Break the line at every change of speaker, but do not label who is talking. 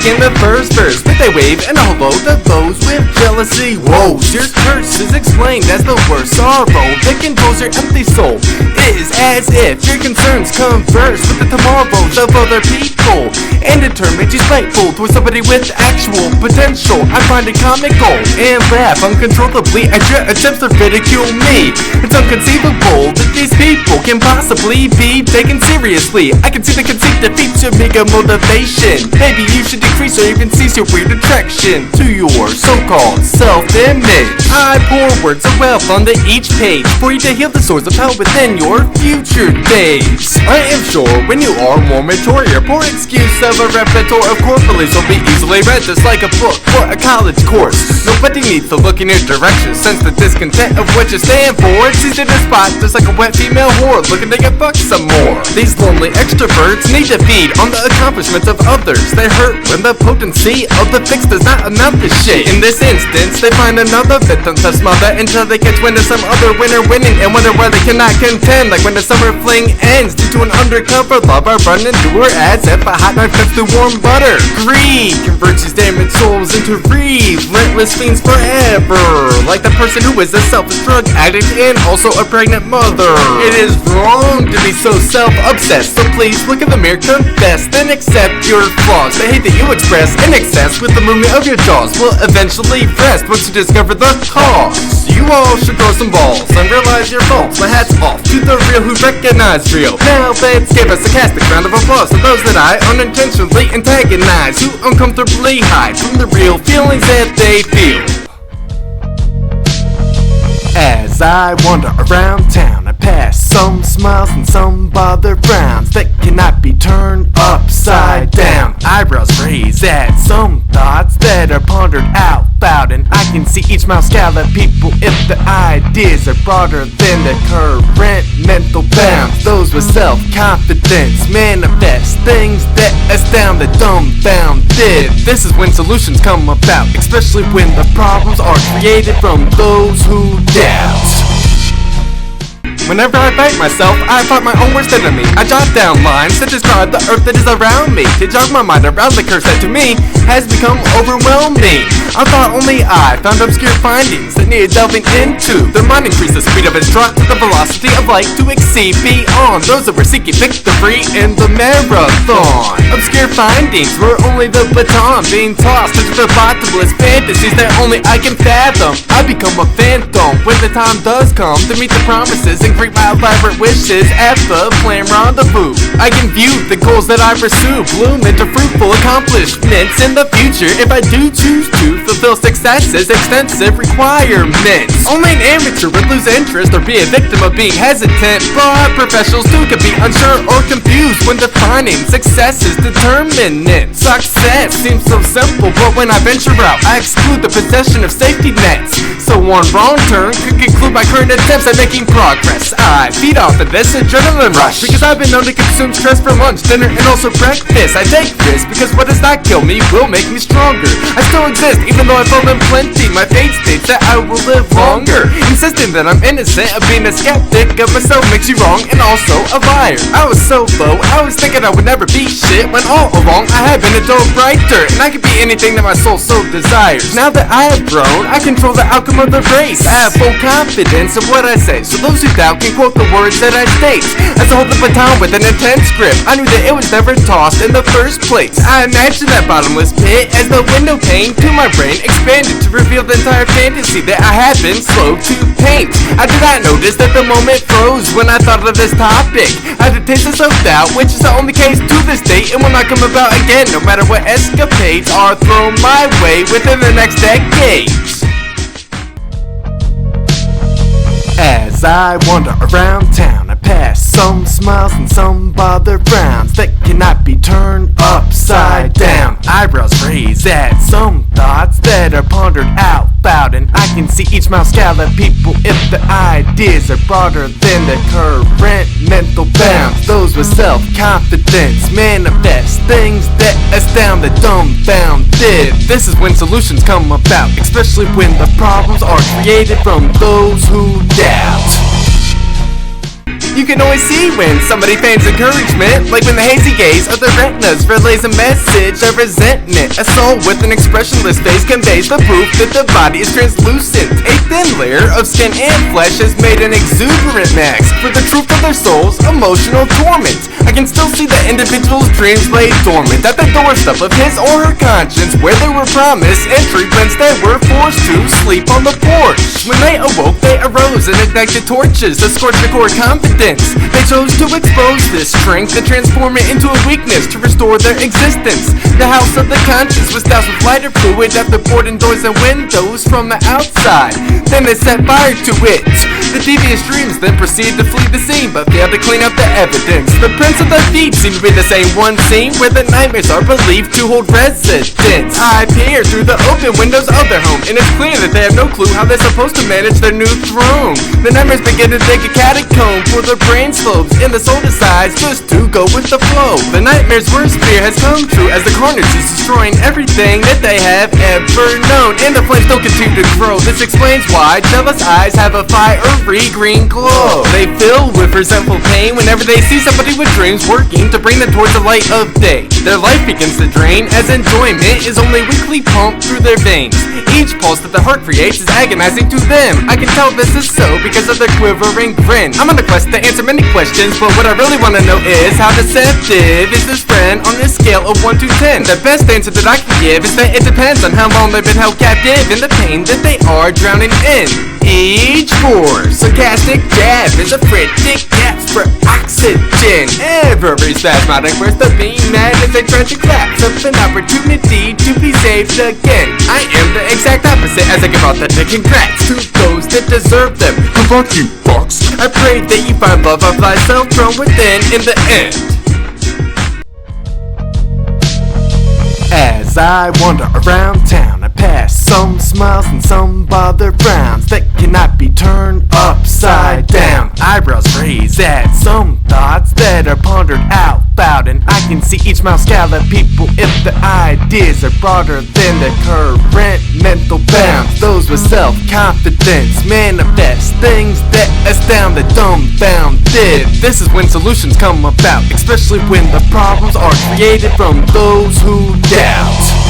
in the first verse with a wave and a hello to those with jealousy. Whoa, your curse is explained as the worst sorrow that controls your empty soul. It is as if your concerns converse with the tomorrows of other people, and in turn makes you spiteful towards somebody with actual potential. I find it comical and laugh uncontrollably at your attempts to ridicule me. It's inconceivable that these people can possibly be taken seriously. I can see the conceit defeats your mega motivation. Maybe you should decrease or even cease your weird attraction to your so-called self-image. I pour words of wealth onto each page for you to heal the sores of hell within your future days. I am sure when you are more mature, your poor excuse of a repertoire of core beliefs will be easily read just like a book for a college course. Nobody needs to look in your direction, sense the discontent of what you stand for. It's easy to spot just like a wet female whore looking to get fucked some more. These lonely extroverts need to feed on the accomplishments of others. They hurt when the potency of the fix does not amount to shit. In this instance, they find another victim to smother until they catch wind of some other winner winning and wonder why they cannot contend. Like when the summer fling ends due to an undercover lover running through her ads if a hot knife cuts through warm butter. Greed converts these damaged souls into relentless fiends forever, like the person who is a selfish drug addict and also a pregnant mother. It is wrong to be so self-obsessed, so please look in the mirror, confess, then accept your flaws. The hate that you express in excess with the movement of your jaws will eventually rest once you discover the cause. You all should throw some balls and realize your faults. My hat's off to the real who recognize real. Now let's give a sarcastic round of applause to those that I unintentionally antagonize, who uncomfortably hide from the real feelings that they feel. As I wander around town, I pass some smiles and some bothered frowns that cannot be turned upside down. Eyebrows raise at some thoughts that are pondered out loud, and I can see each smile scallop people if the ideas are broader than the current mental bounds. Those with self-confidence manifest things that astound the dumbfounded. This is when solutions come about, especially when the problems are created from those who doubt. Whenever I fight myself, I fight my own worst enemy. I jot down lines that describe the earth that is around me, to jog my mind around the curse that to me has become overwhelming. I thought only I found obscure findings that needed delving into. Their mind increased the speed of its trot to the velocity of light to exceed beyond those that were seeking victory in the marathon. Obscure findings were only the baton being tossed into the bottomless fantasies that only I can fathom. I become a phantom when the time does come to meet the promises and greet my elaborate wishes at the planned rendezvous. I can view the goals that I pursue bloom into fruitful accomplishments in the future if I do choose to fulfill success's extensive requirements. Only an amateur would lose interest or be a victim of being hesitant, but professionals too could be unsure or confused when defining success's determinants. Success seems so simple, but when I venture out, I exclude the possession of safety nets. So one wrong turn could conclude my current attempts at making progress. I feed off of this adrenaline rush because I've been known to consume stress for lunch, dinner, and also breakfast. I take risks because what does not kill me will make me stronger. I still exist even though I've fallen plenty. My fate states that I will live longer. Insisting that I'm innocent of being a skeptic of myself makes you wrong and also a liar. I was so low, I was thinking I would never be shit, when all along I have been a dull writer, and I could be anything that my soul so desires. Now that I have grown, I control the outcome of the race. I have full confidence in what I say, so those who doubt can quote the words that I state. As I hold the baton with an intense grip, I knew that it was never tossed in the first place. I imagined that bottomless pit as the window pane to my brain expanded to reveal the entire fantasy that I had been slow to paint. I did not notice that the moment froze when I thought of this topic. I had a taste of self-doubt, which is the only case to this date, and will not come about again no matter what escapades are thrown my way within the next decades. As I wander around town, I pass some smiles and some bothered frowns that cannot be turned upside down. Eyebrows raise at some thoughts that are pondered out loud, and I can see each smile scallop people if the ideas are broader than the current mental bounds. Those with self-confidence manifest things that astound the dumbfounded. This is when solutions come about, especially when the problems are created from those who doubt. You you can always see when somebody feigns encouragement, like when the hazy gaze of their retinas relays a message of resentment. A soul with an expressionless face conveys the proof that the body is translucent. A thin layer of skin and flesh has made an exuberant mask for the truth of their soul's emotional torment. I can still see the individual's dreams lay dormant at the doorstep of his or her conscience, where they were promised entry but instead were forced to sleep on the porch. When they awoke, they arose and ignited torches to scorch the core confidence. They chose to expose this strength and transform it into a weakness to restore their existence. The house of the conscience was doused with lighter fluid after boarding doors and windows from the outside. Then they set fire to it. The devious dreams then proceed to flee the scene, but failed to clean up the evidence. The prints of the feet seem to be the same one scene where the nightmares are believed to hold residence. I peer through the open windows of their home, and it's clear that they have no clue how they're supposed to manage their new throne. The nightmares begin to dig a catacomb for their brain slopes, and the soul decides just to go with the flow. The nightmare's worst fear has come true as the carnage is destroying everything that they have ever known, and the flames still continue to grow. This explains why jealous eyes have a fiery green glow. They fill with resentful pain whenever they see somebody with dreams working to bring them towards the light of day. Their life begins to drain as enjoyment is only weakly pumped through their veins. Each pulse that the heart creates is agonizing to them. I can tell this is so because of their quivering grin. I'm on a quest to answer many questions, but what I really want to know is how deceptive is this friend on this scale of 1 to 10? The best answer that I can give is that it depends on how long they've been held captive in the pain that they are drowning in. Age 4, sarcastic jab is a frantic gasp for oxygen. Every spasmodic burst of being mad as they try to collapse up an opportunity to be saved again. I am the exact opposite as I give authentic congrats to those that deserve them. Fuck you, fucks. I pray that you find love of thyself from within in the end. As I wander around town, I pass some smiles and some bothered frowns that cannot be turned upside down. Eyebrows raise at some thoughts that are pondered out loud, and I can see each mouth scallop people if the ideas are broader than the current mental bounds. Those with self-confidence manifest things that astound the dumbfounded. This is when solutions come about, especially when the problems are created from those who doubt.